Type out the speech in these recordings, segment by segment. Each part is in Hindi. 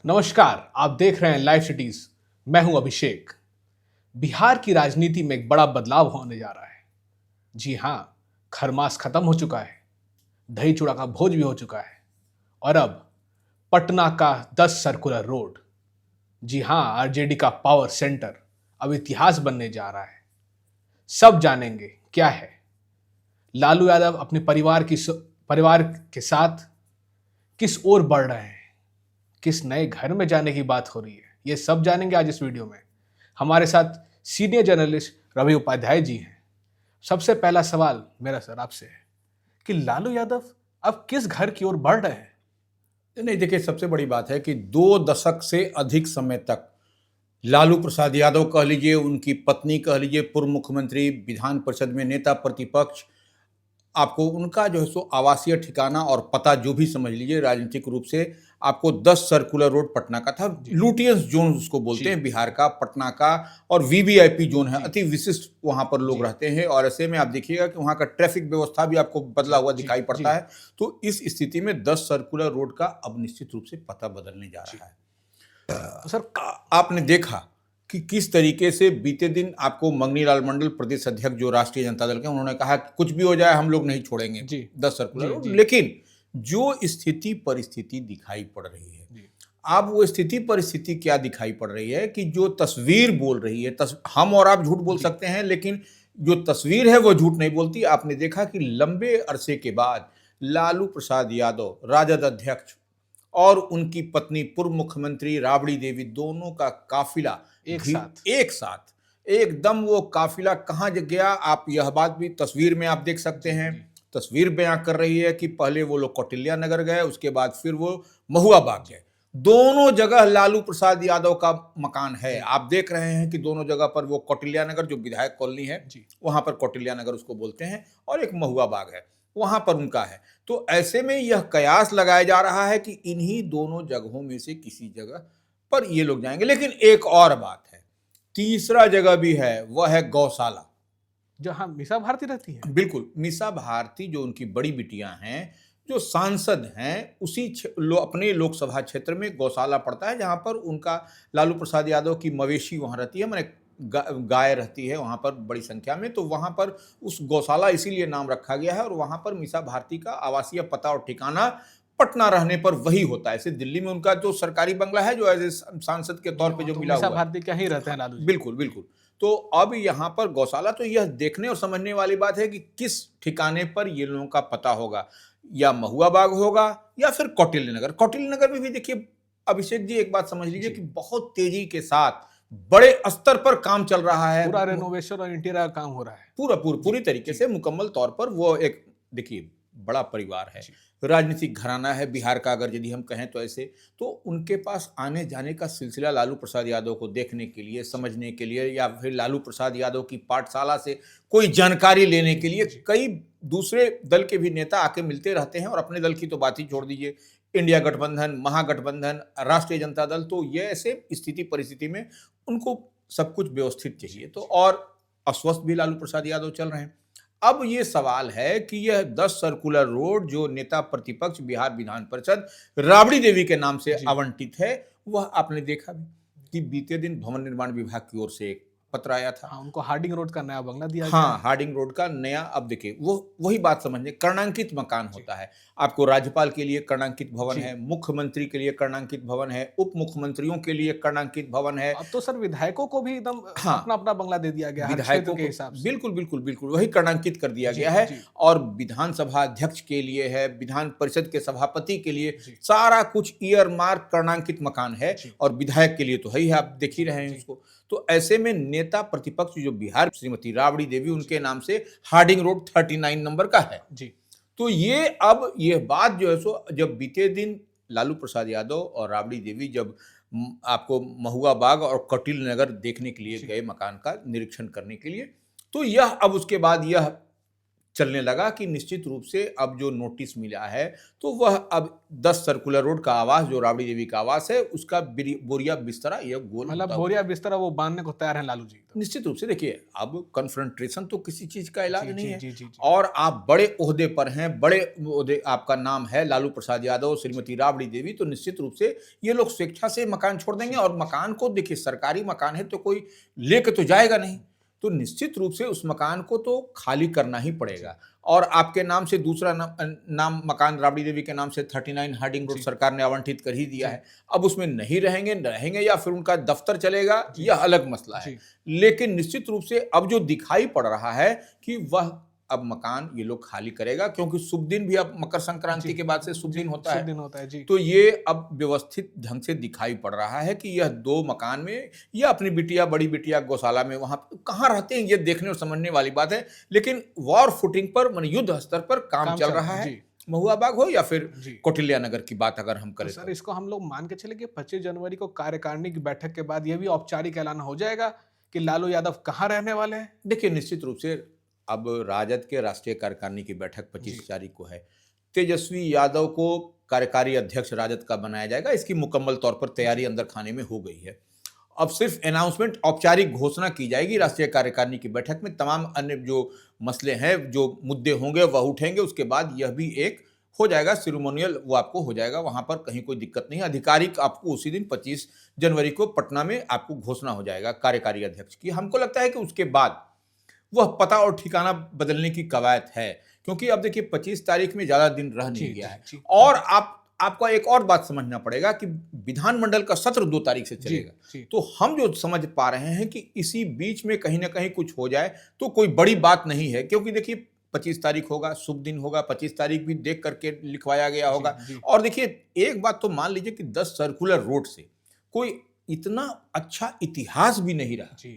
नमस्कार, आप देख रहे हैं लाइव सिटीज। मैं हूं अभिषेक। बिहार की राजनीति में एक बड़ा बदलाव होने जा रहा है। जी हां, खरमास खत्म हो चुका है, दही चूड़ा का भोज भी हो चुका है और अब पटना का 10 सर्कुलर रोड, जी हां, आरजेडी का पावर सेंटर अब इतिहास बनने जा रहा है। सब जानेंगे क्या है। लालू यादव अपने परिवार के साथ किस ओर बढ़ रहे हैं, किस नए घर में जाने की बात हो रही है, ये सब जानेंगे आज इस वीडियो में। हमारे साथ सीनियर जर्नलिस्ट रवि उपाध्याय जी हैं। सबसे पहला सवाल मेरा सर आपसे है कि लालू यादव अब किस घर की ओर बढ़ रहे हैं? नहीं, देखिए, सबसे बड़ी बात है कि 2 दशक से अधिक समय तक लालू प्रसाद यादव कह लीजिए, उनकी पत्नी कह लीजिए, पूर्व मुख्यमंत्री, विधान परिषद में नेता प्रतिपक्ष, आपको उनका जो है सो आवासीय ठिकाना और पता जो भी समझ लीजिए राजनीतिक रूप से, आपको 10 सर्कुलर रोड पटना का था। जी लुटियंस जोन उसको बोलते जी हैं, बिहार का, पटना का। और वीवीआईपी जोन है, जी अति विशिष्ट वहां पर लोग जी रहते हैं। और ऐसे में आप देखिएगा कि वहां का ट्रैफिक व्यवस्था भी आपको बदला जी हुआ जी दिखाई जी पड़ता है। तो इस स्थिति में 10 सर्कुलर रोड का अब निश्चित रूप से पता बदलने जा जी रहा है। तो सर आपने देखा कि किस तरीके से बीते दिन आपको मंगनी लाल मंडल, प्रदेश अध्यक्ष जो राष्ट्रीय जनता दल के, उन्होंने कहा कि कुछ भी हो जाए हम लोग नहीं छोड़ेंगे जी 10 सर्कुलर जी रोड। जी लेकिन जो स्थिति परिस्थिति दिखाई पड़ रही है, जी अब वो स्थिति परिस्थिति क्या दिखाई पड़ रही है कि जो तस्वीर बोल रही है, हम और आप झूठ बोल जी सकते हैं, लेकिन जो तस्वीर है वो झूठ नहीं बोलती। आपने देखा कि लंबे अरसे के बाद लालू प्रसाद यादव, राजद अध्यक्ष, और उनकी पत्नी पूर्व मुख्यमंत्री राबड़ी देवी, दोनों का काफिला एक साथ एक साथ, एकदम वो काफिला कहाँ गया, आप यह बात भी तस्वीर में आप देख सकते जी हैं। जी तस्वीर बयां कर रही है कि पहले वो लोग कौटिल्या नगर गए, उसके बाद फिर वो महुआ बाग जी गए। दोनों जगह लालू प्रसाद यादव का मकान है। जी आप देख रहे हैं कि दोनों जगह पर वो कौटिल्या नगर जो विधायक कॉलोनी है, जी वहां पर कौटिल्या नगर उसको बोलते हैं, और एक महुआ बाग है, वहां पर उनका है। तो ऐसे में यह कयास लगाया जा रहा है कि इन्हीं दोनों जगहों में से किसी जगह पर ये लोग जाएंगे। लेकिन एक और बात है, तीसरा जगह भी है, वह है गौशाला। जहाँ मीसा भारती रहती है। बिल्कुल, मीसा भारती जो उनकी बड़ी बिटियां हैं, जो सांसद हैं, उसी अपने लोकसभा क्षेत्र में गौशाला पड़ता है, जहां पर उनका लालू प्रसाद यादव की मवेशी वहां रहती है, मैंने गाय रहती है वहां पर बड़ी संख्या में। तो वहां पर उस गौशाला इसीलिए नाम रखा गया है, और वहां पर मीसा भारती का आवासीय पता और ठिकाना पटना रहने पर वही होता है। ऐसे दिल्ली में उनका जो सरकारी बंगला है, जो एज ए सांसद के जी तौर पे वहाँ जो तो मिला मीसा हुआ है। भारती क्या ही रहते हैं हाँ, लालू जी। बिल्कुल बिल्कुल। तो अब यहाँ पर गौशाला, तो यह देखने और समझने वाली बात है कि किस ठिकाने पर ये लोगों का पता होगा, या महुआ बाग होगा या फिर कौटिल्य नगर। कौटिल्य नगर में भी देखिए अभिषेक जी, एक बात समझ लीजिए जी कि बहुत तेजी के साथ बड़े स्तर पर काम चल रहा है। पूरा रेनोवेशन और इंटीरियर का काम हो रहा है। पूरी जी तरीके जी से मुकम्मल तौर पर वो एक, देखिए, बड़ा परिवार है, जी राजनीतिक घराना है बिहार का, अगर यदि हम कहें तो ऐसे। तो उनके पास आने जाने का सिलसिला लालू प्रसाद यादव को देखने के लिए, समझने के लिए, या फिर लालू प्रसाद यादव की पाठशाला से कोई जानकारी लेने के लिए जी कई दूसरे दल के भी नेता आके मिलते रहते हैं। और अपने दल की तो बात ही छोड़ दीजिए, इंडिया गठबंधन, महागठबंधन, राष्ट्रीय जनता दल, तो ये ऐसे स्थिति परिस्थिति में उनको सब कुछ व्यवस्थित चाहिए। तो और अस्वस्थ भी लालू प्रसाद यादव चल रहे हैं। अब ये सवाल है कि यह 10 सर्कुलर रोड जो नेता प्रतिपक्ष बिहार विधान परिषद राबड़ी देवी के नाम से जी आवंटित है, वह आपने देखा भी कि बीते दिन भवन निर्माण विभाग की ओर से एक पत्र आया था। हाँ, उनको हार्डिंग रोड का नया बंगला दिया गया हाँ, है। हार्डिंग रोड का नया, अब देखिए वो वही बात समझिए, कर्णांकित मकान जी होता है। आपको राज्यपाल के लिए कर्णांकित भवन जी है, मुख्यमंत्री के लिए कर्णांकित भवन है, उप मुख्यमंत्रियों के लिए कर्णांकित भवन है। अब तो सर विधायकों को भी एकदम हाँ, अपना अपना बंगला दे दिया गया हर क्षेत्र विधायकों के को हिसाब से। बिल्कुल बिल्कुल बिल्कुल वही कर्णांकित कर दिया जी गया है। जी और विधानसभा अध्यक्ष के लिए है, विधान परिषद के सभापति के लिए, जी सारा कुछ ईयर मार्क कर्णांकित मकान है। जी और विधायक के लिए तो है ही है, आप देख ही जी रहे हैं जी उसको। तो ऐसे में नेता प्रतिपक्ष जो बिहार, श्रीमती राबड़ी देवी, उनके नाम से हार्डिंग रोड 39 नंबर का है। जी तो ये, अब ये बात जो है सो, जब बीते दिन लालू प्रसाद यादव और राबड़ी देवी जब आपको महुआ बाग और कौटिल्य नगर देखने के लिए जी गए, मकान का निरीक्षण करने के लिए, तो यह अब उसके बाद यह चलने लगा कि निश्चित रूप से अब जो नोटिस मिला है तो वह अब 10 सर्कुलर रोड का आवास, जो राबड़ी देवी का आवास है, उसका बोरिया बिस्तरा यह गोल मतलब होता हुआ। बोरिया बिस्तरा वो बांधने को तैयार है लालू जी। निश्चित रूप से देखिए, अब कन्फ्रंटेशन तो किसी चीज का इलाज जी नहीं जी है। जी जी जी। और आप बड़े ओहदे पर हैं, बड़े ओहदे, आपका नाम है लालू प्रसाद यादव, श्रीमती राबड़ी देवी, तो निश्चित रूप से ये लोग स्वेच्छा से मकान छोड़ देंगे। और मकान को देखिए, सरकारी मकान है तो कोई लेके तो जाएगा नहीं, तो निश्चित रूप से उस मकान को तो खाली करना ही पड़ेगा। और आपके नाम से दूसरा नाम मकान राबड़ी देवी के नाम से 39 हार्डिंग रोड जी। सरकार ने आवंटित कर ही दिया है। अब उसमें नहीं रहेंगे या फिर उनका दफ्तर चलेगा, यह अलग मसला है। लेकिन निश्चित रूप से अब जो दिखाई पड़ रहा है कि वह अब मकान ये लोग खाली करेगा, क्योंकि शुभ दिन भी अब मकर संक्रांति के बाद से शुभ दिन होता है। शुभ दिन होता है जी। तो ये अब व्यवस्थित ढंग से दिखाई पड़ रहा है कि यह 2 मकान में, यह अपनी बिटिया, बड़ी बिटिया गौशाला में, वहां कहाँ रहते हैं ये देखने और समझने वाली बात है। लेकिन वॉर फुटिंग पर, मान युद्ध स्तर पर काम चल रहा है। महुआ बाग हो या फिर कौटिल्या नगर की बात अगर हम करें, सर इसको हम लोग मान के चले कि 25 जनवरी को कार्यकारिणी की बैठक के बाद यह भी औपचारिक ऐलान हो जाएगा कि लालू यादव कहाँ रहने वाले हैं। देखिए, निश्चित रूप से अब राजद के राष्ट्रीय कार्यकारिणी की बैठक 25 तारीख को है। तेजस्वी यादव को कार्यकारी अध्यक्ष राजद का बनाया जाएगा। इसकी मुकम्मल तौर पर तैयारी अंदर खाने में हो गई है। अब सिर्फ अनाउंसमेंट, औपचारिक घोषणा की जाएगी राष्ट्रीय कार्यकारिणी की बैठक में। तमाम अन्य जो मसले हैं, जो मुद्दे होंगे वह उठेंगे। उसके बाद यह भी एक हो जाएगा सेरेमोनियल, वो आपको हो जाएगा। वहां पर कहीं कोई दिक्कत नहीं है। आधिकारिक आपको उसी दिन 25 जनवरी को पटना में आपको घोषणा हो जाएगा कार्यकारी अध्यक्ष की। हमको लगता है कि उसके बाद वह पता और ठिकाना बदलने की कवायद है, क्योंकि अब देखिए 25 तारीख में ज्यादा दिन रह नहीं गया है। और आपको एक और बात समझना पड़ेगा कि विधानमंडल का सत्र 2 तारीख से चलेगा। तो हम जो समझ पा रहे हैं कि इसी बीच में कहीं ना कहीं कुछ हो जाए तो कोई बड़ी बात नहीं है, क्योंकि देखिए 25 तारीख होगा, शुभ दिन होगा, 25 तारीख भी देख करके लिखवाया गया होगा। और देखिए, एक बात तो मान लीजिए कि 10 सर्कुलर रोड से कोई इतना अच्छा इतिहास भी नहीं रहा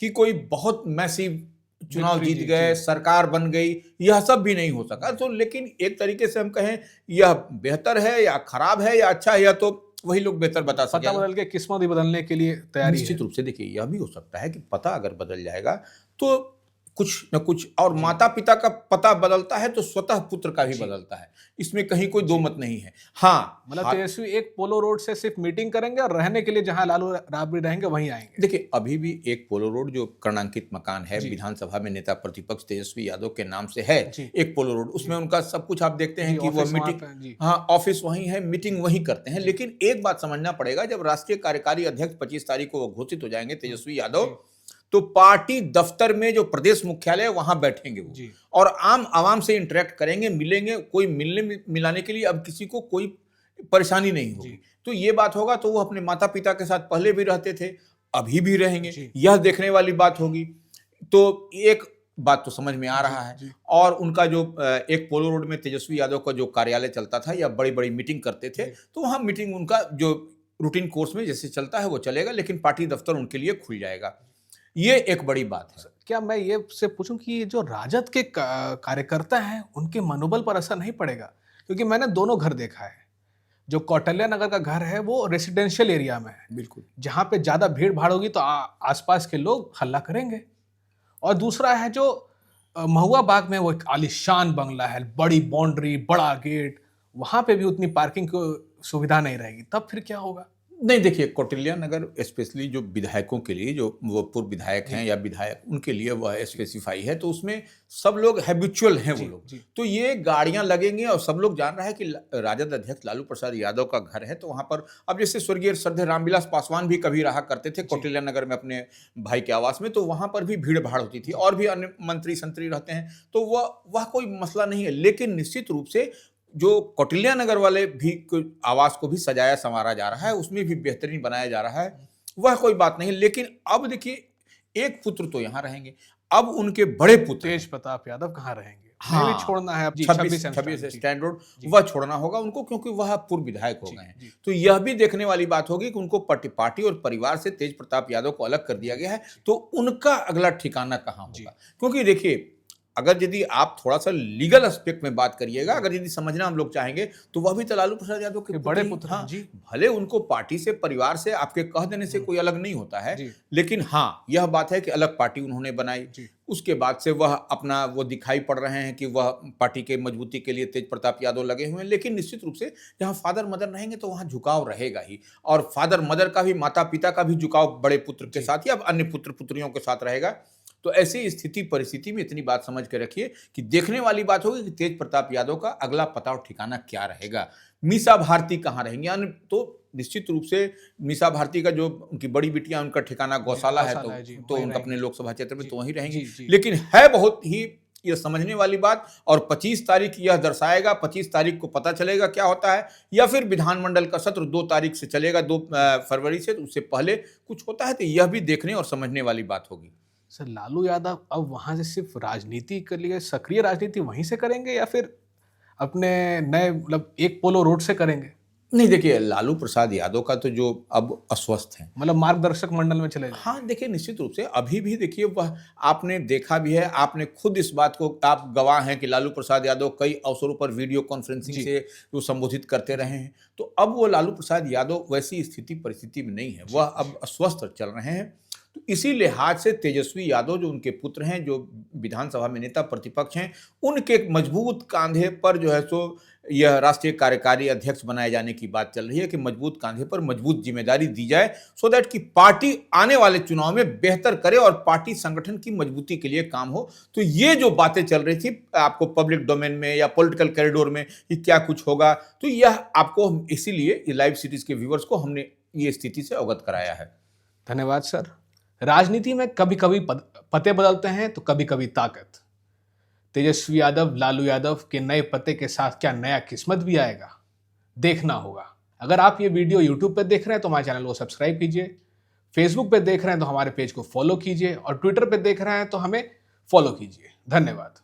कि कोई बहुत मैसिव चुनाव जीत गए, सरकार बन गई, यह सब भी नहीं हो सका। तो लेकिन एक तरीके से हम कहें यह बेहतर है या खराब है या अच्छा है, या तो वही लोग बेहतर बता सकेंगे। पता बदल के किस्मत भी बदलने के लिए तैयारी है। निश्चित रूप से देखिए, यह भी हो सकता है कि पता अगर बदल जाएगा तो कुछ न कुछ, और माता पिता का पता बदलता है तो स्वतः पुत्र का भी बदलता है, इसमें कहीं कोई दो मत नहीं है। हाँ, मतलब तेजस्वी एक पोलो रोड से सिर्फ मीटिंग करेंगे और रहने के लिए जहां लालू राबड़ी रहेंगे वहीं आएंगे। देखिए, अभी भी एक पोलो रोड जो कर्णांकित मकान है, विधानसभा में नेता प्रतिपक्ष तेजस्वी यादव के नाम से है, एक पोलो रोड, उसमें उनका सब कुछ आप देखते हैं कि वो मीटिंग, हाँ, ऑफिस वहीं है, मीटिंग वहीं करते हैं। लेकिन एक बात समझना पड़ेगा, जब राष्ट्रीय कार्यकारी अध्यक्ष 25 तारीख को घोषित हो जाएंगे तेजस्वी यादव, तो पार्टी दफ्तर में जो प्रदेश मुख्यालय है वहां बैठेंगे वो, और आम आवाम से इंटरेक्ट करेंगे, मिलेंगे। कोई मिलने मिलाने के लिए अब किसी को कोई परेशानी नहीं होगी। तो ये बात होगा, तो वो अपने माता पिता के साथ पहले भी रहते थे, अभी भी रहेंगे, यह देखने वाली बात होगी। तो एक बात तो समझ में आ रहा है। और उनका जो एक पोलो रोड में तेजस्वी यादव का जो कार्यालय चलता था, या बड़ी बड़ी मीटिंग करते थे, तो वहां मीटिंग उनका जो रूटीन कोर्स में जैसे चलता है वो चलेगा, लेकिन पार्टी दफ्तर उनके लिए खुल जाएगा। ये एक बड़ी बात है। क्या मैं ये से पूछूं कि जो राजद के कार्यकर्ता हैं उनके मनोबल पर असर नहीं पड़ेगा? क्योंकि मैंने दोनों घर देखा है। जो कौटिल्या नगर का घर है वो रेसिडेंशियल एरिया में है, बिल्कुल, जहां पे ज्यादा भीड़ भाड़ होगी तो आसपास के लोग हल्ला करेंगे। और दूसरा है जो महुआ बाग में, वो एक आलीशान बंगला है, बड़ी बाउंड्री, बड़ा गेट, वहां पे भी उतनी पार्किंग की सुविधा नहीं रहेगी, तब फिर क्या होगा? नहीं, देखिए, कौटिल्या नगर स्पेशली जो विधायकों के लिए, जो वो पूर्व विधायक हैं या विधायक, उनके लिए वह स्पेसिफाई है। तो उसमें सब लोग हैबिचुअल हैं वो लोग। तो ये गाड़ियां लगेंगी, और सब लोग जान रहा है कि राजद अध्यक्ष लालू प्रसाद यादव का घर है। तो वहां पर अब जैसे स्वर्गीय श्रद्धेय रामविलास पासवान भी कभी रहा करते थे कौटिल्या नगर में अपने भाई के आवास में, तो वहां पर भी भीड़ भाड़ होती थी, और भी अन्य मंत्री संतरी रहते हैं, तो वह कोई मसला नहीं है। लेकिन निश्चित रूप से जो कौटिल्या नगर वाले भी आवास को भी सजाया संवारा जा रहा है, उसमें भी बेहतरीन बनाया जा रहा है, वह कोई बात नहीं। लेकिन अब देखिए, एक पुत्र तो यहाँ रहेंगे, अब उनके बड़े पुत्र तेज प्रताप यादव कहाँ रहेंगे? हाँ, भी छोड़ना है, 26 स्टैंड रोड, वह छोड़ना होगा उनको, क्योंकि वह पूर्व विधायक हो गए हैं। तो यह भी देखने वाली बात होगी कि उनको पार्टी और परिवार से तेज प्रताप यादव को अलग कर दिया गया है, तो उनका अगला ठिकाना कहाँ होगा? क्योंकि देखिए, अगर यदि आप थोड़ा सा लीगल एस्पेक्ट में बात करिएगा, अगर यदि समझना हम लोग चाहेंगे, तो वह भी तो लालू प्रसाद यादव के ये पुत्र बड़े ही- पुत्र हाँ, हैं, जी। भले उनको पार्टी से, परिवार से आपके कह देने से कोई अलग नहीं होता है, जी। लेकिन हाँ, यह बात है कि अलग पार्टी उन्होंने बनाई। जी। उसके बाद से वह अपना वो दिखाई पड़ रहे हैं कि वह पार्टी के मजबूती के लिए तेज प्रताप यादव लगे हुए हैं, लेकिन निश्चित रूप से जहाँ फादर मदर रहेंगे तो वहाँ झुकाव रहेगा ही, और फादर मदर का भी, माता पिता का भी झुकाव बड़े पुत्र के साथ या अन्य पुत्र पुत्रियों के साथ रहेगा। तो ऐसी स्थिति परिस्थिति में इतनी बात समझ के रखिए कि देखने वाली बात होगी कि तेज प्रताप यादव का अगला पता और ठिकाना क्या रहेगा, मीसा भारती कहाँ रहेंगी। यानी तो निश्चित रूप से मीसा भारती का जो उनकी बड़ी बिटिया, उनका ठिकाना गौशाला है, गौशाला है, जी, तो वहीं उनका अपने रहेंगी। लोकसभा क्षेत्र में जी, तो वहीं रहेंगी। जी, जी। लेकिन है बहुत ही ये समझने वाली बात, और 25 तारीख यह दर्शाएगा, 25 तारीख को पता चलेगा क्या होता है, या फिर विधानमंडल का सत्र 2 तारीख से चलेगा, 2 फरवरी से, तो उससे पहले कुछ होता है, तो यह भी देखने और समझने वाली बात होगी। सर, लालू यादव अब वहां से सिर्फ राजनीति के लिए, सक्रिय राजनीति वहीं से करेंगे या फिर अपने नए मतलब एक पोलो रोड से करेंगे? नहीं, देखिए, लालू प्रसाद यादव का तो जो अब अस्वस्थ हैं, मतलब मार्गदर्शक मंडल में चले जाएंगे? हाँ, देखिए, निश्चित रूप से अभी भी देखिए, वह आपने देखा भी है, आपने खुद इस बात को आप गवाह हैं कि लालू प्रसाद यादव कई अवसरों पर वीडियो कॉन्फ्रेंसिंग जी। से वो संबोधित करते रहे हैं। तो अब वो लालू प्रसाद यादव वैसी स्थिति परिस्थिति में नहीं है, वह अब अस्वस्थ चल रहे हैं। तो इसी लिहाज से तेजस्वी यादव जो उनके पुत्र हैं, जो विधानसभा में नेता प्रतिपक्ष हैं, उनके मजबूत कांधे पर जो है सो यह राष्ट्रीय कार्यकारी अध्यक्ष बनाए जाने की बात चल रही है कि मजबूत कांधे पर मजबूत जिम्मेदारी दी जाए, सो दैट कि पार्टी आने वाले चुनाव में बेहतर करे और पार्टी संगठन की मजबूती के लिए काम हो। तो ये जो बातें चल रही थी आपको पब्लिक डोमेन में या पॉलिटिकल कॉरिडोर में कि क्या कुछ होगा, तो यह आपको इसीलिए ये लाइव सीरीज के व्यूअर्स को हमने ये स्थिति से अवगत कराया है। धन्यवाद सर। राजनीति में कभी कभी पते बदलते हैं तो कभी कभी ताकत। तेजस्वी यादव, लालू यादव के नए पते के साथ क्या नया किस्मत भी आएगा, देखना होगा। अगर आप ये वीडियो YouTube पे देख रहे हैं तो हमारे चैनल को सब्सक्राइब कीजिए, फेसबुक पे देख रहे हैं तो हमारे पेज को फॉलो कीजिए, और ट्विटर पे देख रहे हैं तो हमें फॉलो कीजिए। धन्यवाद।